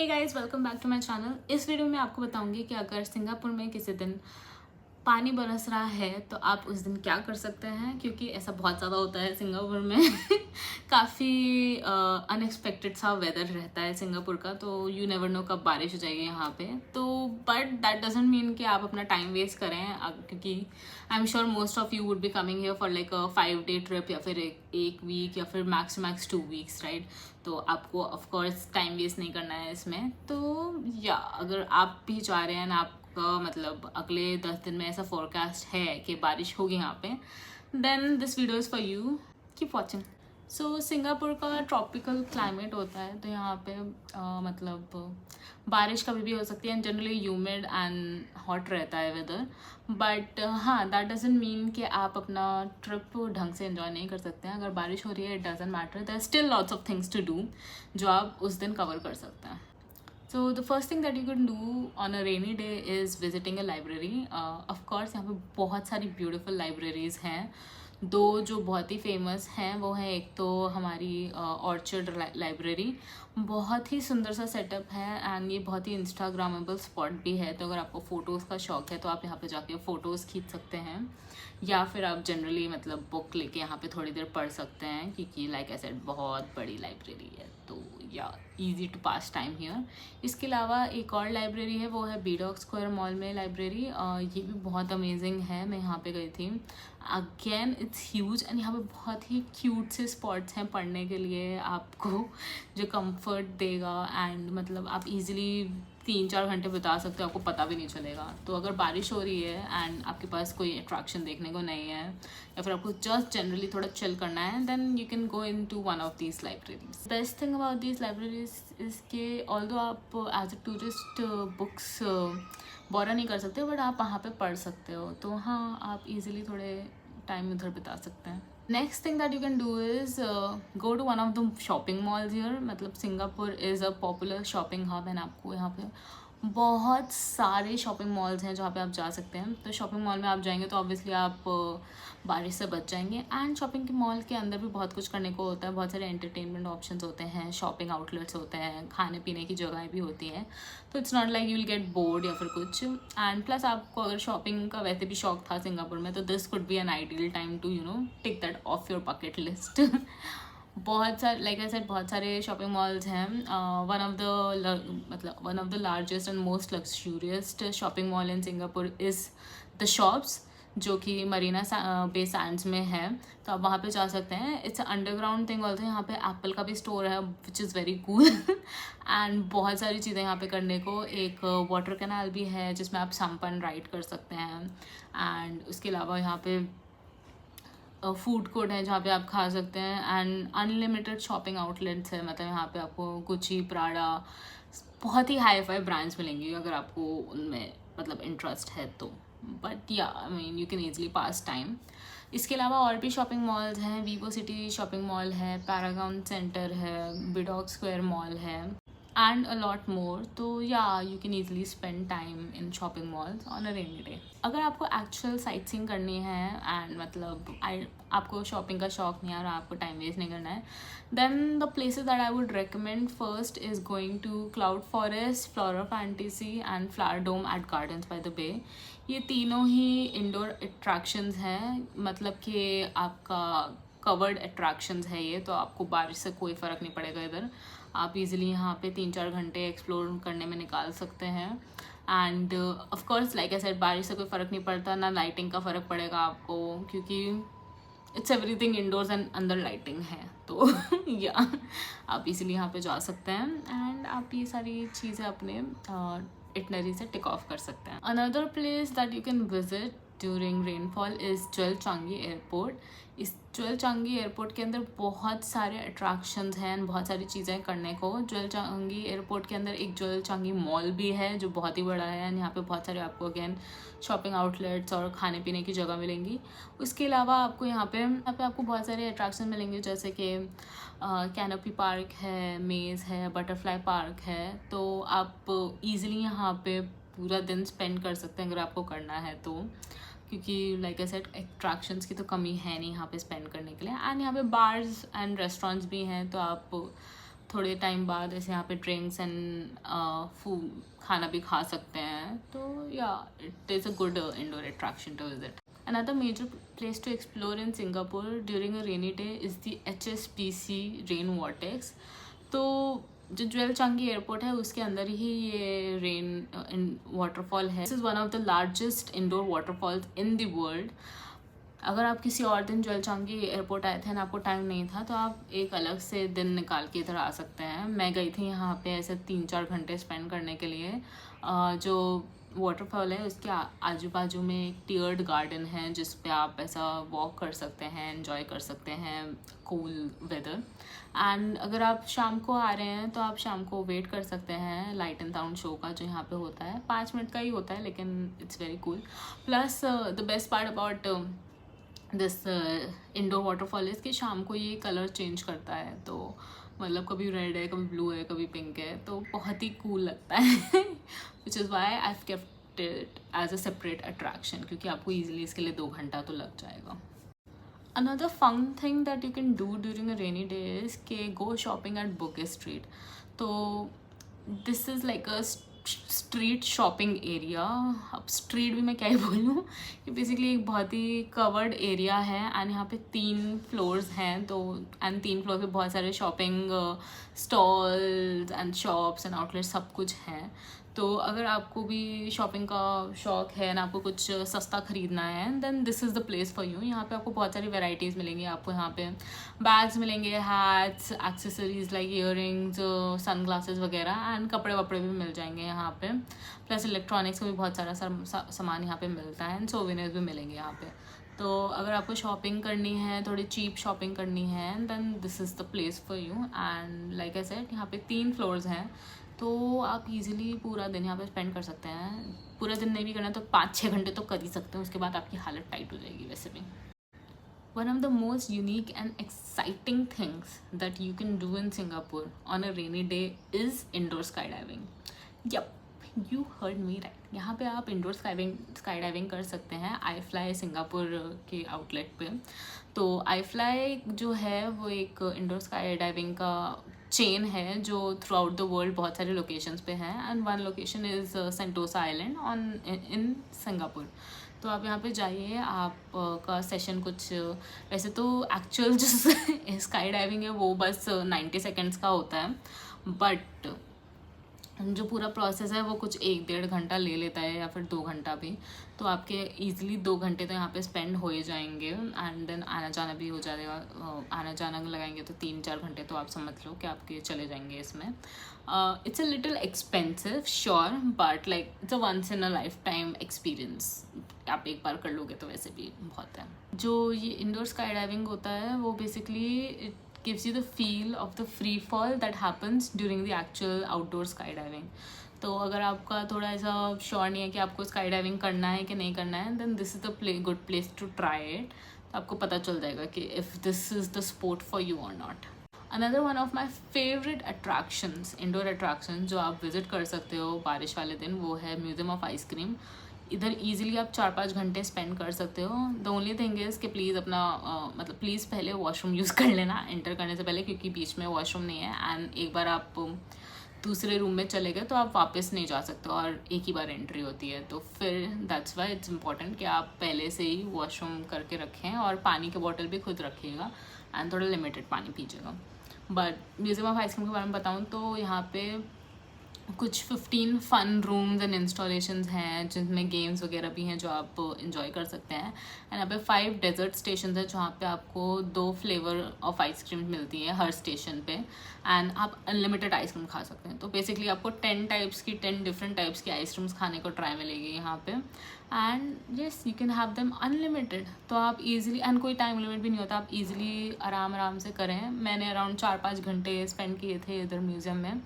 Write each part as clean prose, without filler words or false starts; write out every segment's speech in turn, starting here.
Hey guys, welcome back to my channel. इस video में आपको बताऊंगी कि अगर सिंगापुर में किसी दिन पानी बरस रहा है तो आप उस दिन क्या कर सकते हैं, क्योंकि ऐसा बहुत ज़्यादा होता है सिंगापुर में। काफ़ी अनएक्सपेक्टेड सा वेदर रहता है सिंगापुर का, तो यू नेवर नो कब बारिश हो जाएगी यहाँ पे। तो बट दैट डजंट मीन कि आप अपना टाइम वेस्ट करें, क्योंकि I am sure most of you would be coming here for like 5 day trip या फिर एक वीक या फिर max to max 2 weeks, right. तो आपको ऑफकोर्स टाइम वेस्ट नहीं करना है इसमें। तो या अगर आप भी चाह रहे हैं ना, आपका मतलब अगले 10 दिन में ऐसा फोरकास्ट है कि बारिश होगी यहाँ पे, then this video is for you. Keep watching. So Singapore का ट्रॉपिकल क्लाइमेट होता है, तो यहाँ पे मतलब बारिश कभी भी हो सकती है। जनरली ह्यूमिड एंड हॉट रहता है वेदर, बट हाँ, दैट डजंट मीन कि आप अपना ट्रिप ढंग से एंजॉय नहीं कर सकते हैं। अगर बारिश हो रही है, it doesn't matter, there still lots of things to do जो आप उस दिन कवर कर सकते हैं। So the first thing that you can do on a rainy day is visiting a library. Of course यहाँ पे बहुत सारी beautiful libraries हैं। दो जो बहुत ही फेमस हैं वो है, एक तो हमारी ऑर्चर्ड लाइब्रेरी, बहुत ही सुंदर सा सेटअप है एंड ये बहुत ही इंस्टाग्रामेबल स्पॉट भी है। तो अगर आपको फ़ोटोज़ का शौक है तो आप यहाँ पे जाके फ़ोटोज़ खींच सकते हैं, या फिर आप जनरली मतलब बुक लेके यहाँ पे थोड़ी देर पढ़ सकते हैं, क्योंकि लाइक आई सेड बहुत बड़ी लाइब्रेरी है, तो yeah easy to pass time here. इसके अलावा एक और लाइब्रेरी है, वो है बीडॉक स्क्वायर मॉल में लाइब्रेरी। ये भी बहुत अमेजिंग है, मैं यहाँ पे गई थी। अगेन इट्स ह्यूज एंड यहाँ पे बहुत ही क्यूट से स्पॉट्स हैं पढ़ने के लिए आपको, जो कंफर्ट देगा एंड मतलब आप इजीली 3-4 घंटे बिता सकते हो, आपको पता भी नहीं चलेगा। तो अगर बारिश हो रही है एंड आपके पास कोई अट्रैक्शन देखने को नहीं है, या फिर आपको जस्ट जनरली थोड़ा चिल करना है, then you can go into one of these libraries. Best thing about these libraries is के ऑल्दो आप as a tourist books borrow नहीं कर सकते, बट आप वहाँ पे पढ़ सकते हो। तो हाँ, आप इजीली थोड़े टाइम उधर बिता सकते हैं। Next thing that you can do is go to one of the shopping malls here. मतलब Singapore is a popular shopping hub and आपको यहाँ पे बहुत सारे शॉपिंग मॉल्स हैं जहाँ पे आप जा सकते हैं। तो शॉपिंग मॉल में आप जाएंगे तो ऑब्वियसली आप बारिश से बच जाएंगे। एंड शॉपिंग के मॉल के अंदर भी बहुत कुछ करने को होता है, बहुत सारे एंटरटेनमेंट ऑप्शंस होते हैं, शॉपिंग आउटलेट्स होते हैं, खाने पीने की जगहें भी होती हैं। तो it's not like you will get bored या फिर कुछ। एंड प्लस आपको अगर शॉपिंग का वैसे भी शौक था सिंगापुर में, तो this could be an ideal time to tick that off your bucket list. बहुत सारे, लाइक आई सेड, बहुत सारे शॉपिंग मॉल्स हैं। One of the largest and most luxuriousest shopping mall in Singapore is the shops, जो कि Marina Bay Sands में है। तो आप वहाँ पे जा सकते हैं। It's underground thing also. यहाँ पे एप्पल का भी स्टोर है, which is very cool. And बहुत सारी चीज़ें यहाँ पे करने को। एक वाटर कैनाल भी है जिसमें आप समपन राइड कर सकते हैं। एंड उसके अलावा यहाँ पे फूड कोर्ट है जहाँ पे आप खा सकते हैं। एंड अनलिमिटेड शॉपिंग आउटलेट्स है, मतलब यहाँ पे आपको गुची, प्राडा, बहुत ही हाई फाई ब्रांड्स मिलेंगी अगर आपको उनमें मतलब इंटरेस्ट है तो। बट या I mean you can easily pass time. इसके अलावा और भी शॉपिंग मॉल्स हैं। वीवो सिटी शॉपिंग मॉल है, पैरागॉन सेंटर है, बीडॉक स्क्वायर मॉल है, and a lot more. तो yeah, you can easily spend time in shopping malls on a rainy day. अगर आपको एक्चुअल साइट सीइंग करनी है and मतलब आपको शॉपिंग का शौक नहीं है और आपको टाइम वेस्ट नहीं करना है, then the places that I would recommend first is going to Cloud Forest, Flora Fantasy and Flower Dome at Gardens by the Bay. ये तीनों ही इंडोर अट्रैक्शंस हैं, मतलब कि आपका कवर्ड अट्रैक्शंस है ये, तो आपको बारिश से कोई फ़र्क नहीं पड़ेगा इधर। आप इजीली यहाँ पे 3-4 घंटे एक्सप्लोर करने में निकाल सकते हैं। End of course like I said, बारिश से कोई फ़र्क नहीं पड़ता, ना लाइटिंग का फ़र्क पड़ेगा आपको, क्योंकि इट्स एवरीथिंग इंडोर्स एंड अंदर लाइटिंग है। तो या आप इजीली यहाँ पे जा सकते हैं एंड आप ये सारी चीज़ें अपने इटनरी से टिक ऑफ कर सकते हैं। Another place that you can visit during rainfall is jewel Changi airport. इस ज्वेल चांगी एयरपोर्ट के अंदर बहुत सारे अट्रैक्शंस हैं, बहुत सारी चीज़ें करने को। ज्वेल चांगी एयरपोर्ट के अंदर एक ज्वेल चांगी मॉल भी है जो बहुत ही बड़ा है एंड यहाँ पे बहुत सारे आपको अगेन शॉपिंग आउटलेट्स और खाने पीने की जगह मिलेंगी। उसके अलावा आपको यहाँ पे आपको बहुत सारे अट्रैक्शन मिलेंगे, जैसे कि कैनोपी पार्क है, मेज़ है, बटरफ्लाई पार्क है। तो आप ईज़िली यहाँ पे पूरा दिन स्पेंड कर सकते हैं अगर आपको करना है तो, क्योंकि लाइक आई सेड अट्रैक्शंस की तो कमी है नहीं यहाँ पे स्पेंड करने के लिए। एंड यहाँ पे बार्स एंड रेस्टोरेंट्स भी हैं, तो आप थोड़े टाइम बाद ऐसे यहाँ पे ड्रिंक्स एंड फूड खाना भी खा सकते हैं। तो yeah it is a good indoor attraction to visit. Another major place to explore in Singapore during a rainy day is the HSBC Rain Vortex। तो जो ज्वेल चांगी एयरपोर्ट है उसके अंदर ही ये रेन वाटरफॉल है। This is one of the largest indoor waterfalls in the world. अगर आप किसी और दिन ज्वेल चांगी एयरपोर्ट आए थे ना, आपको टाइम नहीं था, तो आप एक अलग से दिन निकाल के इधर आ सकते हैं। मैं गई थी यहाँ पे ऐसे 3-4 घंटे स्पेंड करने के लिए। जो वाटरफॉल है उसके आजू बाजू में एक टियर्ड गार्डन है जिस पे आप ऐसा वॉक कर सकते हैं, एंजॉय कर सकते हैं कूल वेदर। एंड अगर आप शाम को आ रहे हैं तो आप शाम को वेट कर सकते हैं लाइट एंड साउंड शो का जो यहाँ पे होता है। 5 मिनट का ही होता है लेकिन it's very cool. Plus the best part about this indoor waterfall is कि शाम को ये कलर चेंज करता है। तो मतलब कभी रेड है, कभी ब्लू है, कभी पिंक है, तो बहुत ही कूल लगता है। Which is why I have kept it as a separate attraction, क्योंकि आपको ईजिली इसके लिए 2 घंटा तो लग जाएगा। Another fun thing that you can do during a rainy day is कि go shopping at Bouquet Street। तो this is like a street shopping area. अब स्ट्रीट भी मैं क्या ही बोलूँ, कि बेसिकली एक बहुत ही कवर्ड एरिया है एंड यहाँ पे 3 फ्लोर्स हैं। तो एंड 3 फ्लोर पे बहुत सारे shopping stalls and shops and outlets सब कुछ हैं। तो अगर आपको भी शॉपिंग का शौक है ना, आपको कुछ सस्ता ख़रीदना है, then this is the place for you. यहाँ पे आपको बहुत सारी वैरायटीज़ मिलेंगी। आपको यहाँ पे बैग्स मिलेंगे, hats, accessories like earrings, sunglasses वगैरह, एंड कपड़े वपड़े भी मिल जाएंगे यहाँ पे। प्लस इलेक्ट्रॉनिक्स का भी बहुत सारा सामान यहाँ पे मिलता है एंड सोवेनियर्स भी मिलेंगे यहाँ पे। तो अगर आपको शॉपिंग करनी है, थोड़ी चीप शॉपिंग करनी है, then this is the place for you. And like I said, यहाँ पे 3 फ्लोर्स हैं, तो आप इजीली पूरा दिन यहाँ पे स्पेंड कर सकते हैं। पूरा दिन नहीं भी करना तो 5-6 घंटे तो कर ही सकते हैं, उसके बाद आपकी हालत टाइट हो जाएगी वैसे भी। One of the most unique and exciting things that you can do in Singapore on a rainy day is indoor skydiving। Yep, you heard me right। यहाँ पे आप इंडोर स्काई कर सकते हैं iFly सिंगापुर के आउटलेट पे। तो iFly जो है वो एक इंडोर स्काई डाइविंग का चेन है जो थ्रू आउट द वर्ल्ड बहुत सारे लोकेशंस पे है। And one location is Sentosa island in Singapore. तो आप यहाँ पे जाइए, आपका सेशन कुछ वैसे तो एक्चुअल जो स्काई डाइविंग है वो बस 90 सेकेंड्स का होता है, बट जो पूरा प्रोसेस है वो कुछ 1-1.5 घंटा ले लेता है या फिर 2 घंटा भी। तो आपके ईजिली 2 घंटे तो यहाँ पे स्पेंड हो ही जाएंगे एंड देन आना जाना भी हो जाएगा। आना जाना लगाएंगे तो 3-4 घंटे तो आप समझ लो कि आपके चले जाएंगे इसमें। It's a little expensive sure, but like it's a once in a lifetime experience. आप एक बार कर लोगे तो वैसे भी बहुत है। जो ये इंडोर स्काई डाइविंग होता है वो basically gives you the feel of the free fall that happens during the actual outdoor skydiving। तो अगर आपका थोड़ा ऐसा श्योर नहीं है कि आपको स्काई डाइविंग करना है कि नहीं करना है, then this is the good place to try it. तो आपको पता चल जाएगा कि if this is the sport for you और not. Another one of my favourite attractions, indoor attraction जो आप विजिट कर सकते हो बारिश वाले दिन, वो है म्यूजियम ऑफ आइसक्रीम। इधर ईजिली आप 4-5 घंटे स्पेंड कर सकते हो। द ओनली थिंग इज़ कि प्लीज़ अपना मतलब प्लीज़ पहले वॉशरूम यूज़ कर लेना एंटर करने से पहले, क्योंकि बीच में वॉशरूम नहीं है। एंड एक बार आप दूसरे रूम में चले गए तो आप वापस नहीं जा सकते और एक ही बार एंट्री होती है। तो फिर दैट्स वाई इट्स इम्पॉर्टेंट कि आप पहले से ही वॉशरूम करके रखें और पानी की बॉटल भी खुद रखिएगा एंड थोड़ा लिमिटेड पानी पीजिएगा। बट म्यूज़ियम ऑफ आइसक्रीम के बारे में बताऊँ तो यहाँ पे कुछ 15 फन रूम्स एंड इंस्टॉलेशंस हैं जिनमें गेम्स वगैरह भी हैं जो आप इंजॉय कर सकते हैं। एंड यहाँ पे 5 डेजर्ट स्टेशन है जहाँ पे आपको 2 फ्लेवर ऑफ आइसक्रीम मिलती है हर स्टेशन पे, एंड आप अनलिमिटेड आइसक्रीम खा सकते हैं। तो बेसिकली आपको 10 डिफरेंट टाइप्स की आइसक्रीम्स खाने को ट्राई मिलेगी यहाँ पे। And yes, you can have them unlimited. तो आप ईजिली, एंड कोई टाइम लिमिट भी नहीं होता, आप ईजिली आराम से करें। मैंने अराउंड 4-5 घंटे स्पेंड किए थे इधर म्यूज़ियम में।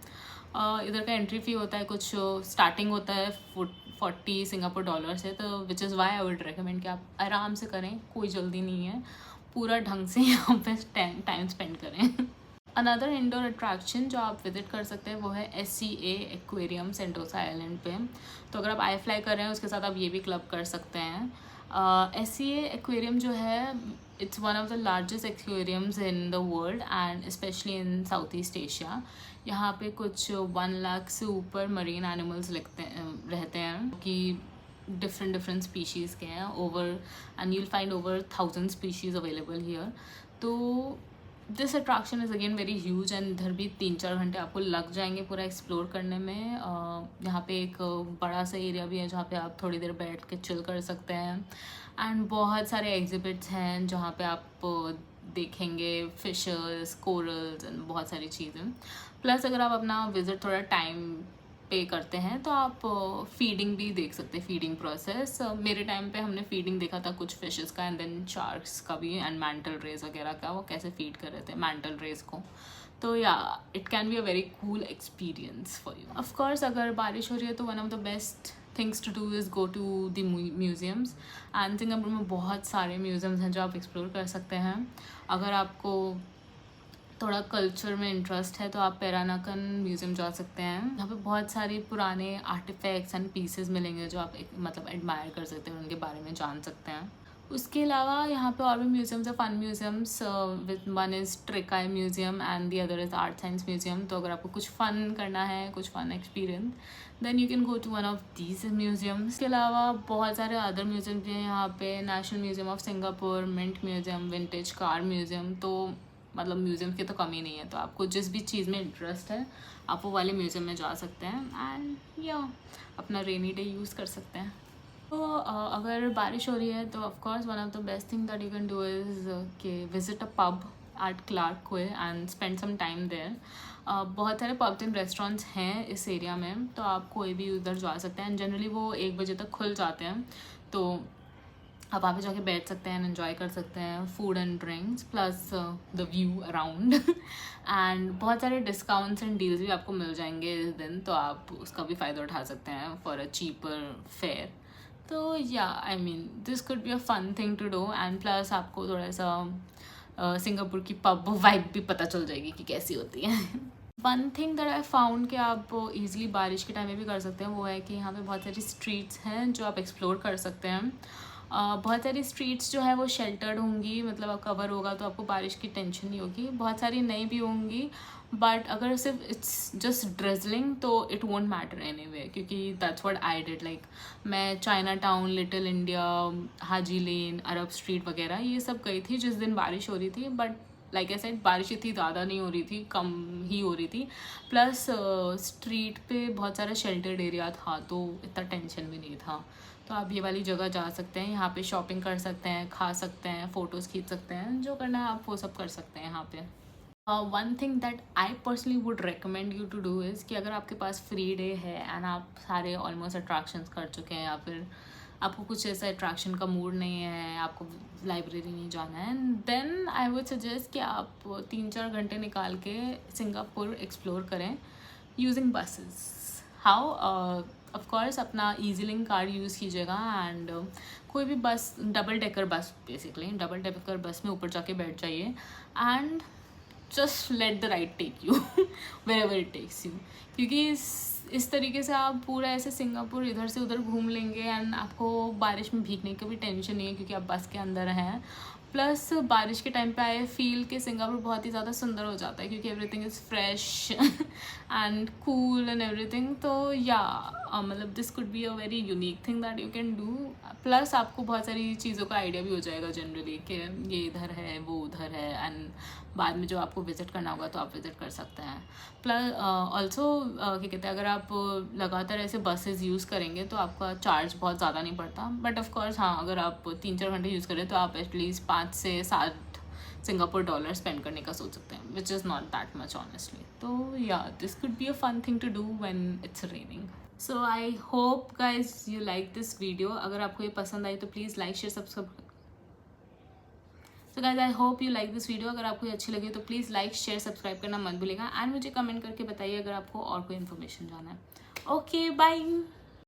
इधर का एंट्री फ़ी होता है कुछ, स्टार्टिंग होता है 40 सिंगापुर डॉलर से। तो विच is why I would recommend कि आप आराम से करें, कोई जल्दी नहीं है, पूरा ढंग से यहाँ पे टाइम स्पेंड करें। अनदर इंडोर अट्रैक्शन जो आप विजिट कर सकते हैं वो है SCA एक्वेरियम सेंटोसा आइलैंड पे। तो अगर आप iFly कर रहे हैं उसके साथ आप ये भी क्लब कर सकते हैं। SCA एक्वेरियम जो है it's one of the largest aquariums in the world and specially in south east Asia. यहाँ पे कुछ 1 लाख से ऊपर मरीन एनिमल्स रहते हैं कि डिफरेंट स्पीशीज़ के हैं over, and you'll find over 1000 species available here. तो this attraction is again very huge and इधर भी 3-4 घंटे आपको लग जाएंगे पूरा एक्सप्लोर करने में। यहाँ पे एक बड़ा सा एरिया भी है जहाँ पे आप थोड़ी देर बैठ के चिल कर सकते हैं एंड बहुत सारे एग्जिबिट्स हैं जहाँ पे आप देखेंगे फिशेस, कोरल्स एंड बहुत सारी चीज़ें। प्लस अगर आप अपना विज़िट थोड़ा टाइम पे करते हैं तो आप फीडिंग भी देख सकते हैं, फीडिंग प्रोसेस। मेरे टाइम पे हमने फीडिंग देखा था कुछ फिशेस का एंड देन शार्क्स का भी एंड मैंटल रेज वगैरह का, वो कैसे फीड कर रहे थे मैंटल रेज को। तो yeah it can be a very cool experience for you. Of course अगर बारिश हो रही है तो one of the best things to do is go to the museums and Singapore में बहुत सारे म्यूज़ियम्स हैं जो आप एक्सप्लोर कर सकते हैं। अगर आपको थोड़ा कल्चर में इंटरेस्ट है तो आप पेरानाकन म्यूज़ियम जा सकते हैं। यहाँ पे बहुत सारे पुराने आर्टिफैक्ट्स एंड पीसेस मिलेंगे जो आप मतलब एडमायर कर सकते हैं, उनके बारे में जान सकते हैं। उसके अलावा यहाँ पे और भी म्यूज़ियम्स है, fun museums. One is Trickeye museum and the other is Art Science Museum. तो अगर आपको कुछ फ़न करना है, कुछ fun experience, then you can go to one of these museums. इसके अलावा बहुत सारे अदर म्यूज़ियम भी हैं यहाँ पे, National Museum of Singapore, mint museum, vintage car museum. तो मतलब म्यूज़ियम की तो कमी नहीं है। तो आपको जिस भी चीज़ में इंटरेस्ट है आप वो वाले म्यूज़ियम में जा सकते हैं एंड या अपना रेनी डे यूज़ कर सकते हैं। तो अगर बारिश हो रही है तो of course one of the best thing that you can do is कि visit a pub at Clarke Quay and spend some time there. बहुत सारे पब्स एंड रेस्टोरेंट्स हैं इस एरिया में, तो आप कोई भी उधर जा सकते हैं एंड जनरली वो 1 बजे तक खुल जाते हैं। तो आप वहाँ पे जाके बैठ सकते हैं, एंजॉय कर सकते हैं food and drinks plus the view around and बहुत सारे डिस्काउंट्स एंड डील्स भी आपको मिल जाएंगे इस दिन, तो आप उसका भी फ़ायदा उठा सकते हैं फॉर अ चीपर फेयर। तो yeah I mean this could be a fun thing to do and plus आपको थोड़ा सा सिंगापुर की पब वाइब भी पता चल जाएगी कि कैसी होती है। One thing that I found कि आप ईज़िली बारिश के टाइम में भी कर सकते हैं वो है कि यहाँ पे बहुत सारी स्ट्रीट्स हैं जो आप एक्सप्लोर कर सकते हैं। बहुत सारी स्ट्रीट्स जो है वो शेल्टर्ड होंगी, मतलब आप कवर होगा तो आपको बारिश की टेंशन नहीं होगी। बहुत सारी नहीं भी होंगी, बट अगर सिर्फ इट्स जस्ट ड्रिजलिंग तो इट वोंट मैटर एनीवे, क्योंकि that's what I did. Like मैं चाइना टाउन, लिटिल इंडिया, हाजी लेन, अरब स्ट्रीट वगैरह ये सब गई थी जिस दिन बारिश हो रही थी। बट लाइक आई सेड बारिश इतनी ज़्यादा नहीं हो रही थी, कम ही हो रही थी। प्लस स्ट्रीट पे बहुत सारा शेल्टर्ड एरिया था तो इतना टेंशन भी नहीं था। तो आप ये वाली जगह जा सकते हैं, यहाँ पे शॉपिंग कर सकते हैं, खा सकते हैं, फ़ोटोज़ खींच सकते हैं, जो करना है आप वो सब कर सकते हैं यहाँ पे। One thing that I personally would recommend you to do is कि अगर आपके पास फ्री डे है एंड आप सारे ऑलमोस्ट अट्रैक्शंस कर चुके हैं या फिर आपको कुछ ऐसा अट्रैक्शन का मूड नहीं है, आपको लाइब्रेरी नहीं जाना है, देन आई वुड सजेस्ट कि आप 3-4 घंटे निकाल के सिंगापुर एक्सप्लोर करें using buses. How of course अपना ईज़ी-लिंक कार्ड यूज़ कीजिएगा एंड कोई भी bus, double decker bus, basically double decker bus में ऊपर जाके बैठ जाइए and just let the ride take you wherever it takes you, क्योंकि इस तरीके से आप पूरा ऐसे सिंगापुर इधर से उधर घूम लेंगे एंड आपको बारिश में भीगने की भी टेंशन नहीं है क्योंकि आप बस के अंदर हैं। प्लस बारिश के टाइम पे आई फील कि सिंगापुर बहुत ही ज़्यादा सुंदर हो जाता है क्योंकि everything is fresh and cool and everything. तो या मतलब this could be a very unique thing that you can do. Plus आपको बहुत सारी चीज़ों का आइडिया भी हो जाएगा जनरली कि ये इधर है, वो उधर है, एंड बाद में जो आपको विज़िट करना होगा तो आप विज़िट कर सकते हैं। प्लस ऑल्सो क्या कहते हैं, अगर आप लगातार ऐसे बसेस यूज़ करेंगे तो आपका चार्ज बहुत ज़्यादा नहीं पड़ता। बट ऑफ कोर्स हाँ, अगर आप 3-4 घंटे यूज़ करें तो आप एटलीस्ट 5 से 7 सिंगापुर डॉलर स्पेंड करने का सोच सकते हैं, which is not that much honestly. तो yeah this could be a fun thing to do when it's raining. So I hope guys you like this video. अगर आपको ये पसंद आई तो please like, share, subscribe. So guys I hope you like this video. अगर आपको ये अच्छी लगी तो प्लीज़ लाइक, शेयर, सब्सक्राइब करना मत भूलिएगा एंड मुझे कमेंट करके बताइए अगर आपको और कोई इन्फॉर्मेशन जानना है। Okay bye.